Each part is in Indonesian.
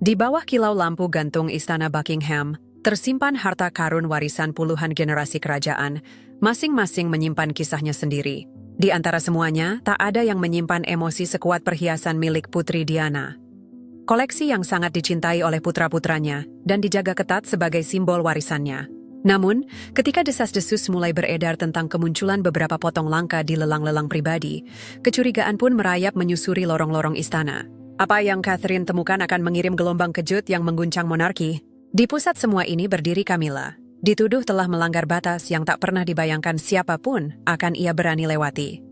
Di bawah kilau lampu gantung Istana Buckingham, tersimpan harta karun warisan puluhan generasi kerajaan, masing-masing menyimpan kisahnya sendiri. Di antara semuanya, tak ada yang menyimpan emosi sekuat perhiasan milik Putri Diana. Koleksi yang sangat dicintai oleh putra-putranya dan dijaga ketat sebagai simbol warisannya. Namun, ketika desas-desus mulai beredar tentang kemunculan beberapa potong langka di lelang-lelang pribadi, kecurigaan pun merayap menyusuri lorong-lorong istana. Apa yang Catherine temukan akan mengirim gelombang kejut yang mengguncang monarki. Di pusat semua ini berdiri Camilla, dituduh telah melanggar batas yang tak pernah dibayangkan siapapun akan ia berani lewati.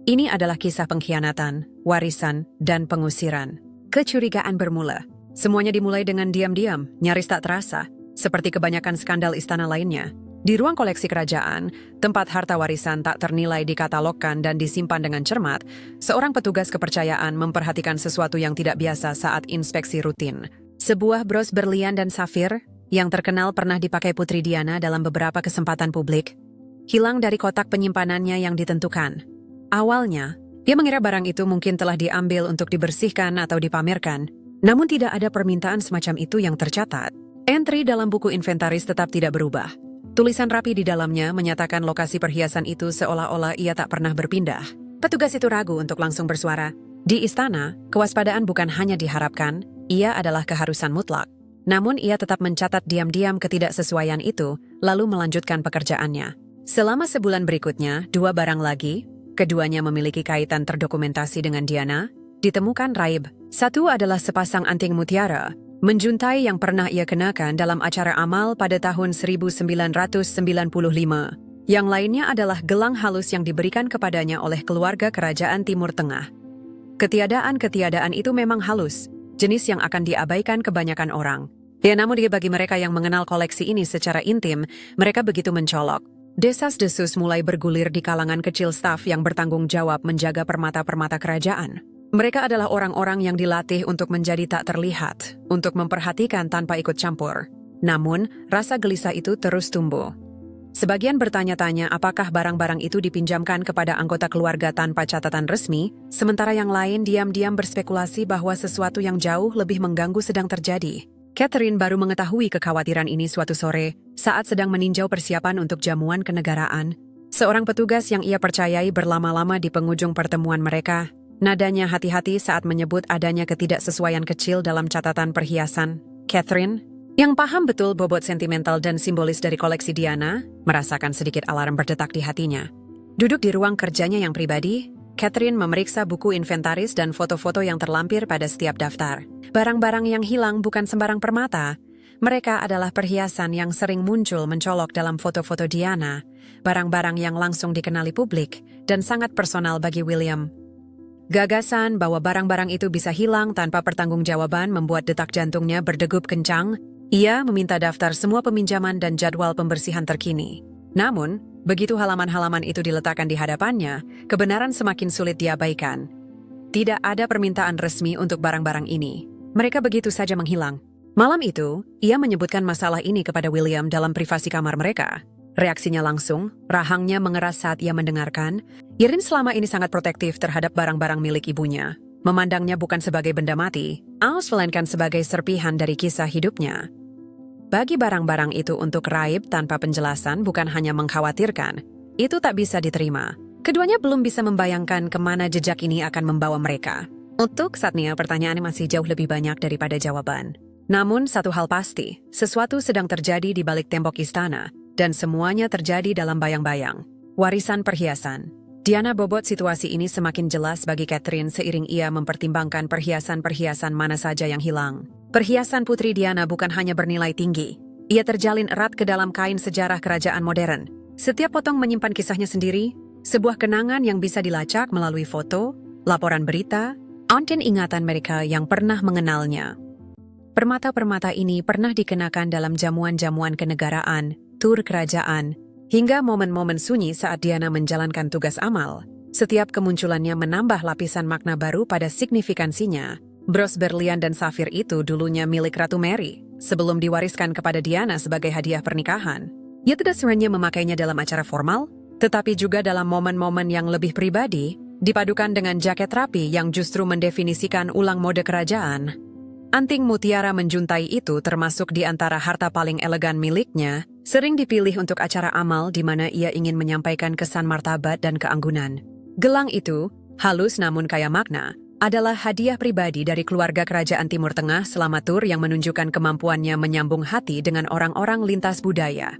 Ini adalah kisah pengkhianatan, warisan, dan pengusiran. Kecurigaan bermula. Semuanya dimulai dengan diam-diam, nyaris tak terasa, seperti kebanyakan skandal istana lainnya. Di ruang koleksi kerajaan, tempat harta warisan tak ternilai dikatalogkan dan disimpan dengan cermat, seorang petugas kepercayaan memperhatikan sesuatu yang tidak biasa saat inspeksi rutin. Sebuah bros berlian dan safir, yang terkenal pernah dipakai Putri Diana dalam beberapa kesempatan publik, hilang dari kotak penyimpanannya yang ditentukan. Awalnya, dia mengira barang itu mungkin telah diambil untuk dibersihkan atau dipamerkan, namun tidak ada permintaan semacam itu yang tercatat. Entry dalam buku inventaris tetap tidak berubah. Tulisan rapi di dalamnya menyatakan lokasi perhiasan itu seolah-olah ia tak pernah berpindah. Petugas itu ragu untuk langsung bersuara. Di istana, kewaspadaan bukan hanya diharapkan, ia adalah keharusan mutlak. Namun ia tetap mencatat diam-diam ketidaksesuaian itu, lalu melanjutkan pekerjaannya. Selama sebulan berikutnya, dua barang lagi, keduanya memiliki kaitan terdokumentasi dengan Diana, ditemukan raib. Satu adalah sepasang anting mutiara, menjuntai yang pernah ia kenakan dalam acara amal pada tahun 1995. Yang lainnya adalah gelang halus yang diberikan kepadanya oleh keluarga kerajaan Timur Tengah. Ketiadaan itu memang halus, jenis yang akan diabaikan kebanyakan orang. Ya, namun bagi mereka yang mengenal koleksi ini secara intim, mereka begitu mencolok. Desas-desus mulai bergulir di kalangan kecil staf yang bertanggung jawab menjaga permata-permata kerajaan. Mereka adalah orang-orang yang dilatih untuk menjadi tak terlihat, untuk memperhatikan tanpa ikut campur. Namun, rasa gelisah itu terus tumbuh. Sebagian bertanya-tanya apakah barang-barang itu dipinjamkan kepada anggota keluarga tanpa catatan resmi, sementara yang lain diam-diam berspekulasi bahwa sesuatu yang jauh lebih mengganggu sedang terjadi. Catherine baru mengetahui kekhawatiran ini suatu sore, saat sedang meninjau persiapan untuk jamuan kenegaraan. Seorang petugas yang ia percayai berlama-lama di penghujung pertemuan mereka, nadanya hati-hati saat menyebut adanya ketidaksesuaian kecil dalam catatan perhiasan. Catherine, yang paham betul bobot sentimental dan simbolis dari koleksi Diana, merasakan sedikit alarm berdetak di hatinya. Duduk di ruang kerjanya yang pribadi, Catherine memeriksa buku inventaris dan foto-foto yang terlampir pada setiap daftar. Barang-barang yang hilang bukan sembarang permata. Mereka adalah perhiasan yang sering muncul mencolok dalam foto-foto Diana, barang-barang yang langsung dikenali publik, dan sangat personal bagi William. Gagasan bahwa barang-barang itu bisa hilang tanpa pertanggungjawaban membuat detak jantungnya berdegup kencang. Ia meminta daftar semua peminjaman dan jadwal pembersihan terkini. Namun, begitu halaman-halaman itu diletakkan di hadapannya, kebenaran semakin sulit diabaikan. Tidak ada permintaan resmi untuk barang-barang ini. Mereka begitu saja menghilang. Malam itu, ia menyebutkan masalah ini kepada William dalam privasi kamar mereka. Reaksinya langsung, rahangnya mengeras saat ia mendengarkan. Irin selama ini sangat protektif terhadap barang-barang milik ibunya. Memandangnya bukan sebagai benda mati, melainkan sebagai serpihan dari kisah hidupnya. Bagi barang-barang itu untuk raib tanpa penjelasan bukan hanya mengkhawatirkan, itu tak bisa diterima. Keduanya belum bisa membayangkan kemana jejak ini akan membawa mereka. Untuk saatnya pertanyaan masih jauh lebih banyak daripada jawaban. Namun satu hal pasti, sesuatu sedang terjadi di balik tembok istana, dan semuanya terjadi dalam bayang-bayang. Warisan perhiasan. Diana bobot situasi ini semakin jelas bagi Catherine seiring ia mempertimbangkan perhiasan-perhiasan mana saja yang hilang. Perhiasan Putri Diana bukan hanya bernilai tinggi. Ia terjalin erat ke dalam kain sejarah kerajaan modern. Setiap potong menyimpan kisahnya sendiri, sebuah kenangan yang bisa dilacak melalui foto, laporan berita, dan ingatan mereka yang pernah mengenalnya. Permata-permata ini pernah dikenakan dalam jamuan-jamuan kenegaraan, tur kerajaan, hingga momen-momen sunyi saat Diana menjalankan tugas amal. Setiap kemunculannya menambah lapisan makna baru pada signifikansinya. Bros berlian dan safir itu dulunya milik Ratu Mary, sebelum diwariskan kepada Diana sebagai hadiah pernikahan. Ia tidak hanya memakainya dalam acara formal, tetapi juga dalam momen-momen yang lebih pribadi, dipadukan dengan jaket rapi yang justru mendefinisikan ulang mode kerajaan. Anting mutiara menjuntai itu termasuk di antara harta paling elegan miliknya, sering dipilih untuk acara amal di mana ia ingin menyampaikan kesan martabat dan keanggunan. Gelang itu, halus namun kaya makna, adalah hadiah pribadi dari keluarga kerajaan Timur Tengah selama tur yang menunjukkan kemampuannya menyambung hati dengan orang-orang lintas budaya.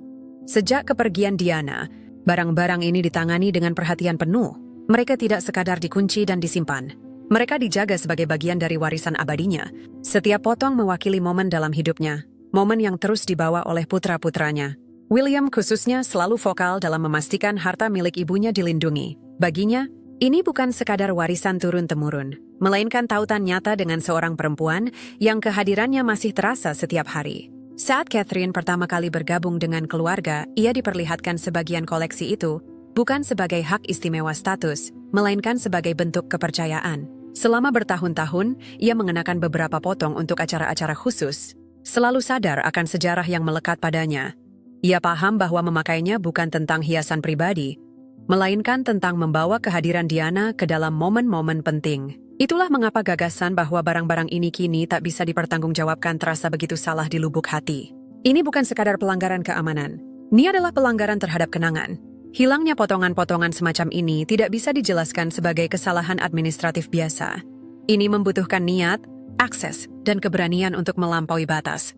Sejak kepergian Diana, barang-barang ini ditangani dengan perhatian penuh. Mereka tidak sekadar dikunci dan disimpan. Mereka dijaga sebagai bagian dari warisan abadinya. Setiap potong mewakili momen dalam hidupnya, momen yang terus dibawa oleh putra-putranya. William khususnya selalu vokal dalam memastikan harta milik ibunya dilindungi. Baginya, ini bukan sekadar warisan turun-temurun, melainkan tautan nyata dengan seorang perempuan yang kehadirannya masih terasa setiap hari. Saat Catherine pertama kali bergabung dengan keluarga, ia diperlihatkan sebagian koleksi itu bukan sebagai hak istimewa status, melainkan sebagai bentuk kepercayaan. Selama bertahun-tahun, ia mengenakan beberapa potong untuk acara-acara khusus, selalu sadar akan sejarah yang melekat padanya. Ia paham bahwa memakainya bukan tentang hiasan pribadi, melainkan tentang membawa kehadiran Diana ke dalam momen-momen penting. Itulah mengapa gagasan bahwa barang-barang ini kini tak bisa dipertanggungjawabkan terasa begitu salah di lubuk hati. Ini bukan sekadar pelanggaran keamanan. Ini adalah pelanggaran terhadap kenangan. Hilangnya potongan-potongan semacam ini tidak bisa dijelaskan sebagai kesalahan administratif biasa. Ini membutuhkan niat, akses, dan keberanian untuk melampaui batas.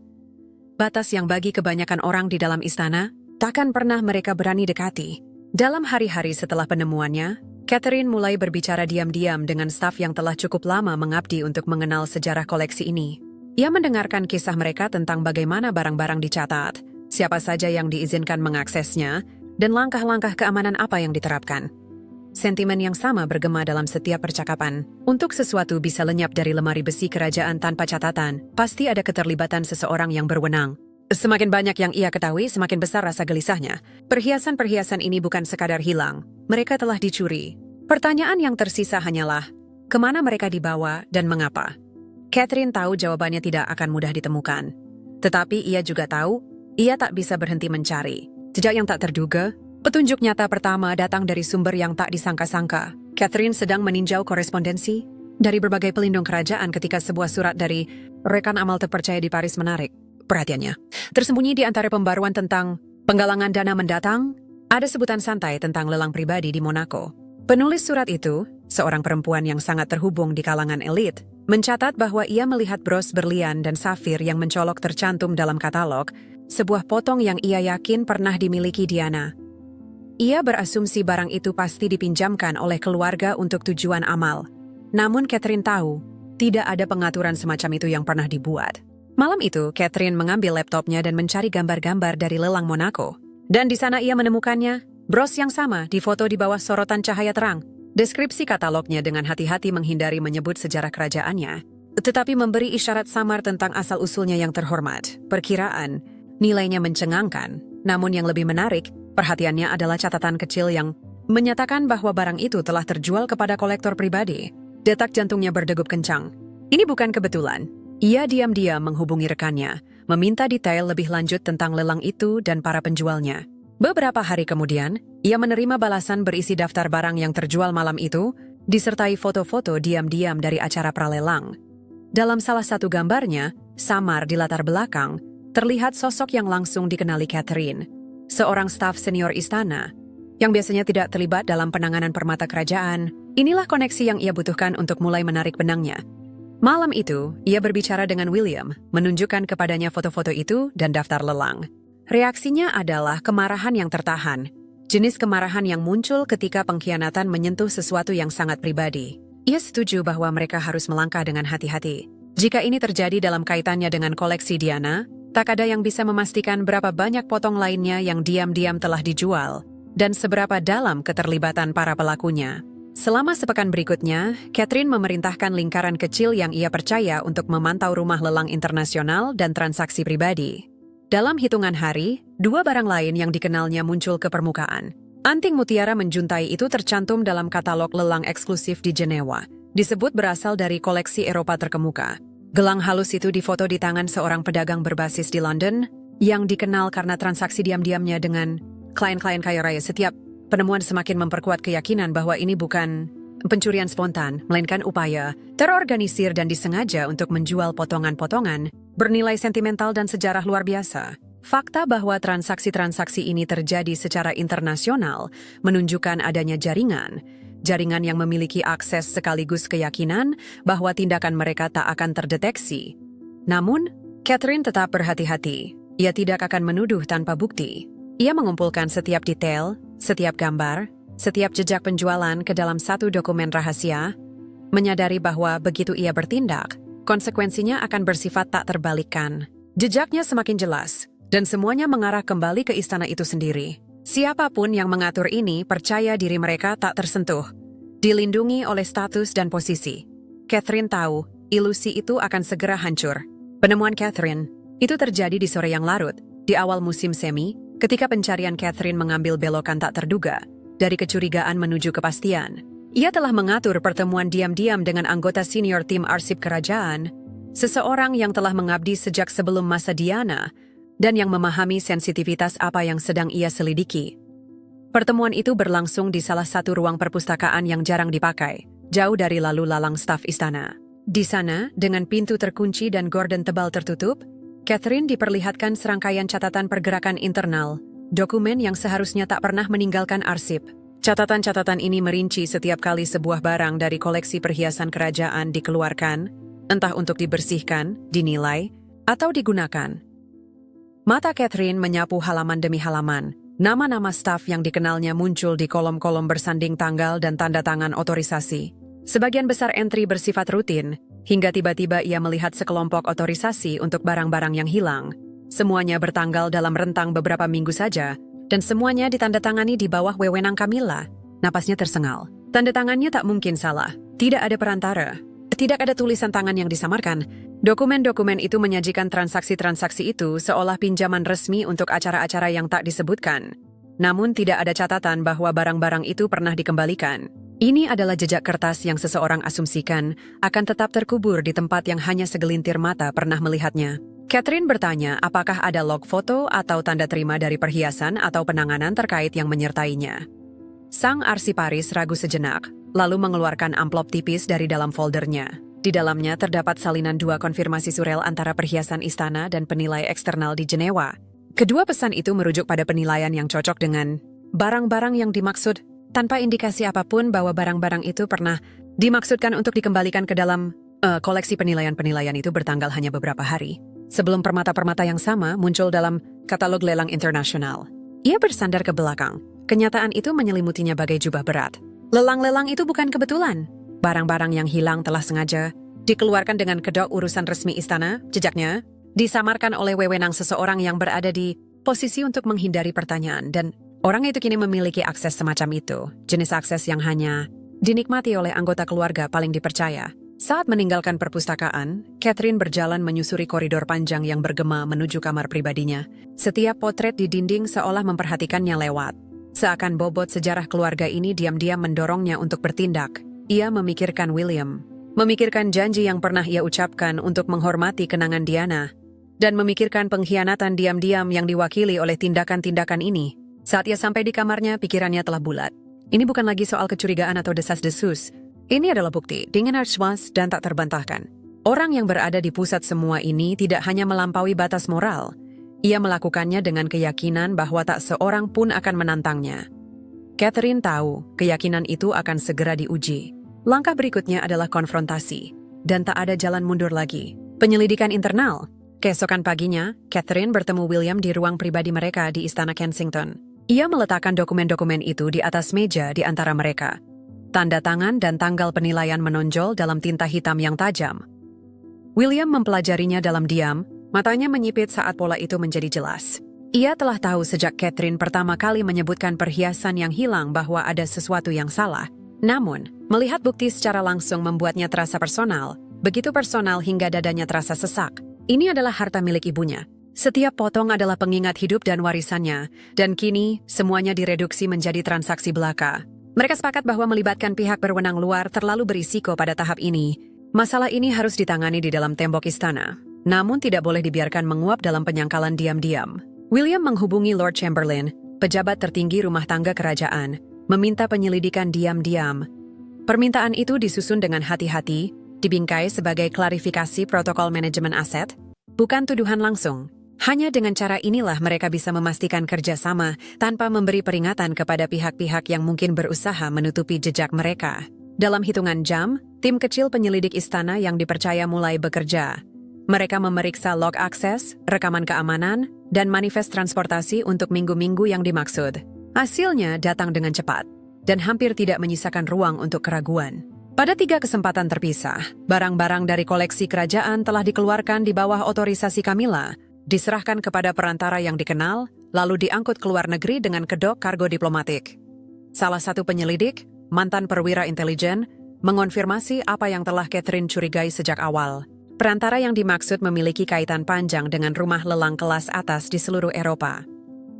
Batas yang bagi kebanyakan orang di dalam istana, takkan pernah mereka berani dekati. Dalam hari-hari setelah penemuannya, Catherine mulai berbicara diam-diam dengan staf yang telah cukup lama mengabdi untuk mengenal sejarah koleksi ini. Ia mendengarkan kisah mereka tentang bagaimana barang-barang dicatat, siapa saja yang diizinkan mengaksesnya, dan langkah-langkah keamanan apa yang diterapkan. Sentimen yang sama bergema dalam setiap percakapan. Untuk sesuatu bisa lenyap dari lemari besi kerajaan tanpa catatan, pasti ada keterlibatan seseorang yang berwenang. Semakin banyak yang ia ketahui, semakin besar rasa gelisahnya. Perhiasan-perhiasan ini bukan sekadar hilang, mereka telah dicuri. Pertanyaan yang tersisa hanyalah, kemana mereka dibawa dan mengapa? Catherine tahu jawabannya tidak akan mudah ditemukan. Tetapi ia juga tahu, ia tak bisa berhenti mencari. Sejak yang tak terduga, petunjuk nyata pertama datang dari sumber yang tak disangka-sangka. Catherine sedang meninjau korespondensi dari berbagai pelindung kerajaan ketika sebuah surat dari rekan amal terpercaya di Paris menarik perhatiannya. Tersembunyi di antara pembaruan tentang penggalangan dana mendatang, ada sebutan santai tentang lelang pribadi di Monaco. Penulis surat itu, seorang perempuan yang sangat terhubung di kalangan elit, mencatat bahwa ia melihat bros berlian dan safir yang mencolok tercantum dalam katalog, sebuah potong yang ia yakin pernah dimiliki Diana. Ia berasumsi barang itu pasti dipinjamkan oleh keluarga untuk tujuan amal. Namun Catherine tahu, tidak ada pengaturan semacam itu yang pernah dibuat. Malam itu, Catherine mengambil laptopnya dan mencari gambar-gambar dari lelang Monaco. Dan di sana ia menemukannya, bros yang sama difoto di bawah sorotan cahaya terang. Deskripsi katalognya dengan hati-hati menghindari menyebut sejarah kerajaannya, tetapi memberi isyarat samar tentang asal-usulnya yang terhormat. Perkiraan, nilainya mencengangkan, namun yang lebih menarik, perhatiannya adalah catatan kecil yang menyatakan bahwa barang itu telah terjual kepada kolektor pribadi. Detak jantungnya berdegup kencang. Ini bukan kebetulan. Ia diam-diam menghubungi rekannya, meminta detail lebih lanjut tentang lelang itu dan para penjualnya. Beberapa hari kemudian, ia menerima balasan berisi daftar barang yang terjual malam itu, disertai foto-foto diam-diam dari acara pralelang. Dalam salah satu gambarnya, samar di latar belakang, terlihat sosok yang langsung dikenali Catherine, seorang staf senior istana, yang biasanya tidak terlibat dalam penanganan permata kerajaan. Inilah koneksi yang ia butuhkan untuk mulai menarik benangnya. Malam itu, ia berbicara dengan William, menunjukkan kepadanya foto-foto itu dan daftar lelang. Reaksinya adalah kemarahan yang tertahan, jenis kemarahan yang muncul ketika pengkhianatan menyentuh sesuatu yang sangat pribadi. Ia setuju bahwa mereka harus melangkah dengan hati-hati. Jika ini terjadi dalam kaitannya dengan koleksi Diana, tak ada yang bisa memastikan berapa banyak potong lainnya yang diam-diam telah dijual, dan seberapa dalam keterlibatan para pelakunya. Selama sepekan berikutnya, Catherine memerintahkan lingkaran kecil yang ia percaya untuk memantau rumah lelang internasional dan transaksi pribadi. Dalam hitungan hari, dua barang lain yang dikenalnya muncul ke permukaan. Anting mutiara menjuntai itu tercantum dalam katalog lelang eksklusif di Jenewa. Disebut berasal dari koleksi Eropa terkemuka. Gelang halus itu difoto di tangan seorang pedagang berbasis di London, yang dikenal karena transaksi diam-diamnya dengan klien-klien kaya raya. Setiap penemuan semakin memperkuat keyakinan bahwa ini bukan pencurian spontan, melainkan upaya terorganisir dan disengaja untuk menjual potongan-potongan bernilai sentimental dan sejarah luar biasa. Fakta bahwa transaksi-transaksi ini terjadi secara internasional menunjukkan adanya jaringan yang memiliki akses sekaligus keyakinan bahwa tindakan mereka tak akan terdeteksi. Namun, Catherine tetap berhati-hati. Ia tidak akan menuduh tanpa bukti. Ia mengumpulkan setiap detail, setiap gambar, setiap jejak penjualan ke dalam satu dokumen rahasia, menyadari bahwa begitu ia bertindak, konsekuensinya akan bersifat tak terbalikkan. Jejaknya semakin jelas, dan semuanya mengarah kembali ke istana itu sendiri. Siapapun yang mengatur ini percaya diri mereka tak tersentuh, dilindungi oleh status dan posisi. Catherine tahu, ilusi itu akan segera hancur. Penemuan Catherine itu terjadi di sore yang larut, di awal musim semi, ketika pencarian Catherine mengambil belokan tak terduga, dari kecurigaan menuju kepastian. Ia telah mengatur pertemuan diam-diam dengan anggota senior tim arsip kerajaan, seseorang yang telah mengabdi sejak sebelum masa Diana, dan yang memahami sensitivitas apa yang sedang ia selidiki. Pertemuan itu berlangsung di salah satu ruang perpustakaan yang jarang dipakai, jauh dari lalu lalang staf istana. Di sana, dengan pintu terkunci dan gorden tebal tertutup, Catherine diperlihatkan serangkaian catatan pergerakan internal, dokumen yang seharusnya tak pernah meninggalkan arsip. Catatan-catatan ini merinci setiap kali sebuah barang dari koleksi perhiasan kerajaan dikeluarkan, entah untuk dibersihkan, dinilai, atau digunakan. Mata Catherine menyapu halaman demi halaman. Nama-nama staf yang dikenalnya muncul di kolom-kolom bersanding tanggal dan tanda tangan otorisasi. Sebagian besar entry bersifat rutin, hingga tiba-tiba ia melihat sekelompok otorisasi untuk barang-barang yang hilang. Semuanya bertanggal dalam rentang beberapa minggu saja, dan semuanya ditandatangani di bawah wewenang Camilla. Napasnya tersengal. Tanda tangannya tak mungkin salah. Tidak ada perantara. Tidak ada tulisan tangan yang disamarkan. Dokumen-dokumen itu menyajikan transaksi-transaksi itu seolah pinjaman resmi untuk acara-acara yang tak disebutkan. Namun tidak ada catatan bahwa barang-barang itu pernah dikembalikan. Ini adalah jejak kertas yang seseorang asumsikan akan tetap terkubur di tempat yang hanya segelintir mata pernah melihatnya. Catherine bertanya apakah ada log foto atau tanda terima dari perhiasan atau penanganan terkait yang menyertainya. Sang arsiparis ragu sejenak, lalu mengeluarkan amplop tipis dari dalam foldernya. Di dalamnya terdapat salinan 2 konfirmasi surel antara perhiasan istana dan penilai eksternal di Jenewa. Kedua pesan itu merujuk pada penilaian yang cocok dengan barang-barang yang dimaksud, tanpa indikasi apapun bahwa barang-barang itu pernah dimaksudkan untuk dikembalikan ke dalam koleksi penilaian-penilaian itu bertanggal hanya beberapa hari sebelum permata-permata yang sama muncul dalam katalog lelang internasional. Ia bersandar ke belakang. Kenyataan itu menyelimutinya bagai jubah berat. Lelang-lelang itu bukan kebetulan. Barang-barang yang hilang telah sengaja dikeluarkan dengan kedok urusan resmi istana, jejaknya disamarkan oleh wewenang seseorang yang berada di posisi untuk menghindari pertanyaan, dan orang itu kini memiliki akses semacam itu, jenis akses yang hanya dinikmati oleh anggota keluarga paling dipercaya. Saat meninggalkan perpustakaan, Catherine berjalan menyusuri koridor panjang yang bergema menuju kamar pribadinya. Setiap potret di dinding seolah memperhatikannya lewat. Seakan bobot sejarah keluarga ini diam-diam mendorongnya untuk bertindak. Ia memikirkan William, memikirkan janji yang pernah ia ucapkan untuk menghormati kenangan Diana, dan memikirkan pengkhianatan diam-diam yang diwakili oleh tindakan-tindakan ini. Saat ia sampai di kamarnya, pikirannya telah bulat. Ini bukan lagi soal kecurigaan atau desas-desus. Ini adalah bukti, dingin harus dan tak terbantahkan. Orang yang berada di pusat semua ini tidak hanya melampaui batas moral, ia melakukannya dengan keyakinan bahwa tak seorang pun akan menantangnya. Catherine tahu keyakinan itu akan segera diuji. Langkah berikutnya adalah konfrontasi, dan tak ada jalan mundur lagi. Penyelidikan internal. Keesokan paginya, Catherine bertemu William di ruang pribadi mereka di Istana Kensington. Ia meletakkan dokumen-dokumen itu di atas meja di antara mereka. Tanda tangan dan tanggal penilaian menonjol dalam tinta hitam yang tajam. William mempelajarinya dalam diam, matanya menyipit saat pola itu menjadi jelas. Ia telah tahu sejak Catherine pertama kali menyebutkan perhiasan yang hilang bahwa ada sesuatu yang salah. Namun, melihat bukti secara langsung membuatnya terasa personal, begitu personal hingga dadanya terasa sesak. Ini adalah harta milik ibunya. Setiap potong adalah pengingat hidup dan warisannya, dan kini semuanya direduksi menjadi transaksi belaka. Mereka sepakat bahwa melibatkan pihak berwenang luar terlalu berisiko pada tahap ini. Masalah ini harus ditangani di dalam tembok istana, namun tidak boleh dibiarkan menguap dalam penyangkalan diam-diam. William menghubungi Lord Chamberlain, pejabat tertinggi rumah tangga kerajaan, meminta penyelidikan diam-diam. Permintaan itu disusun dengan hati-hati, dibingkai sebagai klarifikasi protokol manajemen aset, bukan tuduhan langsung. Hanya dengan cara inilah mereka bisa memastikan kerjasama tanpa memberi peringatan kepada pihak-pihak yang mungkin berusaha menutupi jejak mereka. Dalam hitungan jam, tim kecil penyelidik istana yang dipercaya mulai bekerja. Mereka memeriksa log akses, rekaman keamanan, dan manifest transportasi untuk minggu-minggu yang dimaksud. Hasilnya datang dengan cepat, dan hampir tidak menyisakan ruang untuk keraguan. Pada 3 kesempatan terpisah, barang-barang dari koleksi kerajaan telah dikeluarkan di bawah otorisasi Camilla, diserahkan kepada perantara yang dikenal, lalu diangkut ke luar negeri dengan kedok kargo diplomatik. Salah satu penyelidik, mantan perwira intelijen, mengonfirmasi apa yang telah Catherine curigai sejak awal. Perantara yang dimaksud memiliki kaitan panjang dengan rumah lelang kelas atas di seluruh Eropa.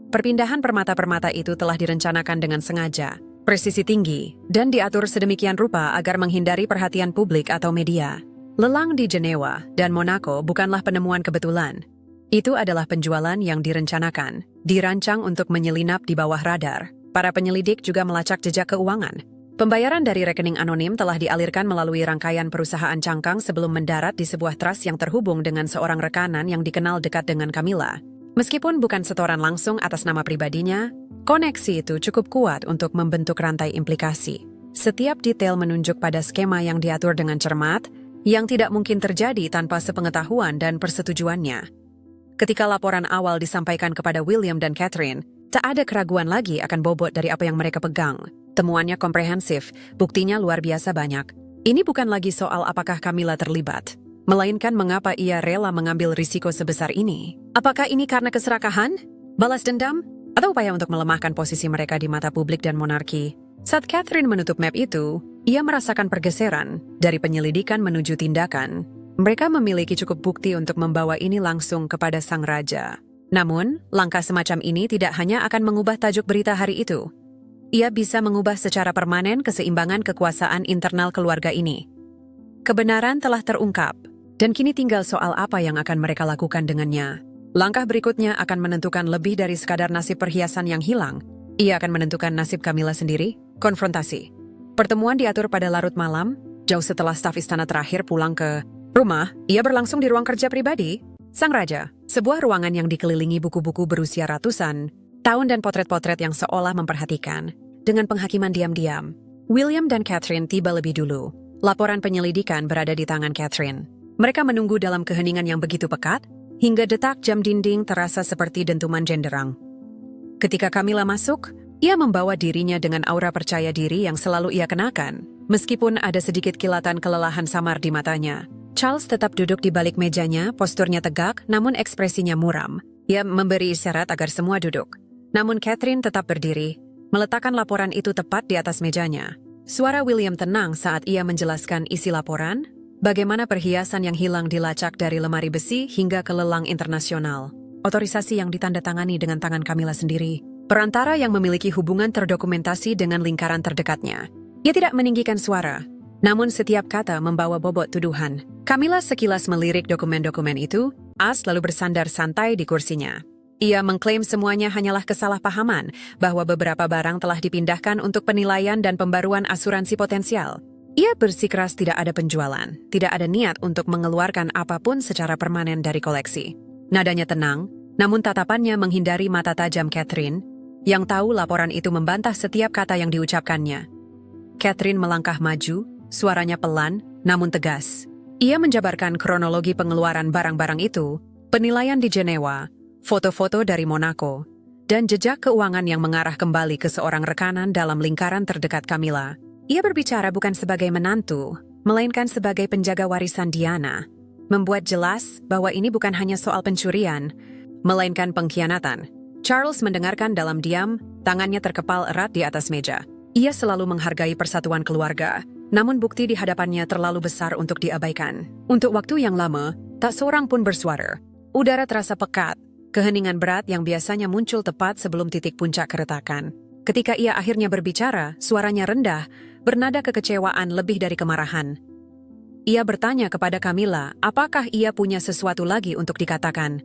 Perpindahan permata-permata itu telah direncanakan dengan sengaja, presisi tinggi, dan diatur sedemikian rupa agar menghindari perhatian publik atau media. Lelang di Jenewa dan Monaco bukanlah penemuan kebetulan. Itu adalah penjualan yang direncanakan, dirancang untuk menyelinap di bawah radar. Para penyelidik juga melacak jejak keuangan. Pembayaran dari rekening anonim telah dialirkan melalui rangkaian perusahaan cangkang sebelum mendarat di sebuah trust yang terhubung dengan seorang rekanan yang dikenal dekat dengan Camilla. Meskipun bukan setoran langsung atas nama pribadinya, koneksi itu cukup kuat untuk membentuk rantai implikasi. Setiap detail menunjuk pada skema yang diatur dengan cermat, yang tidak mungkin terjadi tanpa sepengetahuan dan persetujuannya. Ketika laporan awal disampaikan kepada William dan Catherine, tak ada keraguan lagi akan bobot dari apa yang mereka pegang. Temuannya komprehensif, buktinya luar biasa banyak. Ini bukan lagi soal apakah Camilla terlibat, melainkan mengapa ia rela mengambil risiko sebesar ini. Apakah ini karena keserakahan, balas dendam, atau upaya untuk melemahkan posisi mereka di mata publik dan monarki? Saat Catherine menutup map itu, ia merasakan pergeseran dari penyelidikan menuju tindakan. Mereka memiliki cukup bukti untuk membawa ini langsung kepada sang raja. Namun, langkah semacam ini tidak hanya akan mengubah tajuk berita hari itu. Ia bisa mengubah secara permanen keseimbangan kekuasaan internal keluarga ini. Kebenaran telah terungkap, dan kini tinggal soal apa yang akan mereka lakukan dengannya. Langkah berikutnya akan menentukan lebih dari sekadar nasib perhiasan yang hilang. Ia akan menentukan nasib Camilla sendiri, konfrontasi. Pertemuan diatur pada larut malam, jauh setelah staf istana terakhir pulang ke rumah. Ia berlangsung di ruang kerja pribadi sang raja, sebuah ruangan yang dikelilingi buku-buku berusia ratusan tahun dan potret-potret yang seolah memperhatikan. Dengan penghakiman diam-diam, William dan Catherine tiba lebih dulu. Laporan penyelidikan berada di tangan Catherine. Mereka menunggu dalam keheningan yang begitu pekat, hingga detak jam dinding terasa seperti dentuman jenderang. Ketika Camilla masuk, ia membawa dirinya dengan aura percaya diri yang selalu ia kenakan, meskipun ada sedikit kilatan kelelahan samar di matanya. Charles tetap duduk di balik mejanya, posturnya tegak, namun ekspresinya muram. Ia memberi isyarat agar semua duduk. Namun Catherine tetap berdiri, meletakkan laporan itu tepat di atas mejanya. Suara William tenang saat ia menjelaskan isi laporan, bagaimana perhiasan yang hilang dilacak dari lemari besi hingga ke lelang internasional. Otorisasi yang ditandatangani dengan tangan Camilla sendiri. Perantara yang memiliki hubungan terdokumentasi dengan lingkaran terdekatnya. Ia tidak meninggikan suara, namun setiap kata membawa bobot tuduhan. Camilla sekilas melirik dokumen-dokumen itu, lalu bersandar santai di kursinya. Ia mengklaim semuanya hanyalah kesalahpahaman, bahwa beberapa barang telah dipindahkan untuk penilaian dan pembaruan asuransi potensial. Ia bersikeras tidak ada penjualan, tidak ada niat untuk mengeluarkan apapun secara permanen dari koleksi. Nadanya tenang, namun tatapannya menghindari mata tajam Catherine, yang tahu laporan itu membantah setiap kata yang diucapkannya. Catherine melangkah maju, suaranya pelan, namun tegas. Ia menjabarkan kronologi pengeluaran barang-barang itu, penilaian di Jenewa, foto-foto dari Monaco, dan jejak keuangan yang mengarah kembali ke seorang rekanan dalam lingkaran terdekat Camilla. Ia berbicara bukan sebagai menantu, melainkan sebagai penjaga warisan Diana, membuat jelas bahwa ini bukan hanya soal pencurian, melainkan pengkhianatan. Charles mendengarkan dalam diam, tangannya terkepal erat di atas meja. Ia selalu menghargai persatuan keluarga, namun bukti di hadapannya terlalu besar untuk diabaikan. Untuk waktu yang lama, tak seorang pun bersuara. Udara terasa pekat, keheningan berat yang biasanya muncul tepat sebelum titik puncak keretakan. Ketika ia akhirnya berbicara, suaranya rendah, bernada kekecewaan lebih dari kemarahan. Ia bertanya kepada Camilla, apakah ia punya sesuatu lagi untuk dikatakan.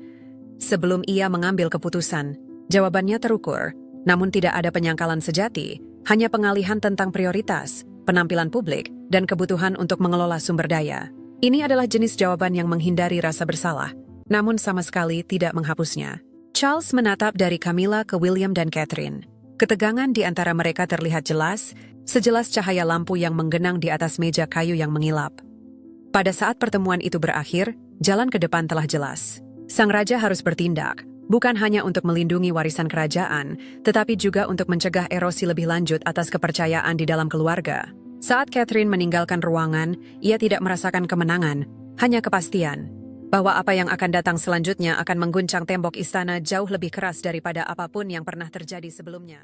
Sebelum ia mengambil keputusan, jawabannya terukur, namun tidak ada penyangkalan sejati, hanya pengalihan tentang prioritas. penampilan publik, dan kebutuhan untuk mengelola sumber daya. Ini adalah jenis jawaban yang menghindari rasa bersalah, namun sama sekali tidak menghapusnya. Charles menatap dari Camilla ke William dan Catherine. Ketegangan di antara mereka terlihat jelas, sejelas cahaya lampu yang menggenang di atas meja kayu yang mengilap. Pada saat pertemuan itu berakhir, jalan ke depan telah jelas. Sang raja harus bertindak, bukan hanya untuk melindungi warisan kerajaan, tetapi juga untuk mencegah erosi lebih lanjut atas kepercayaan di dalam keluarga. Saat Catherine meninggalkan ruangan, ia tidak merasakan kemenangan, hanya kepastian bahwa apa yang akan datang selanjutnya akan mengguncang tembok istana jauh lebih keras daripada apapun yang pernah terjadi sebelumnya.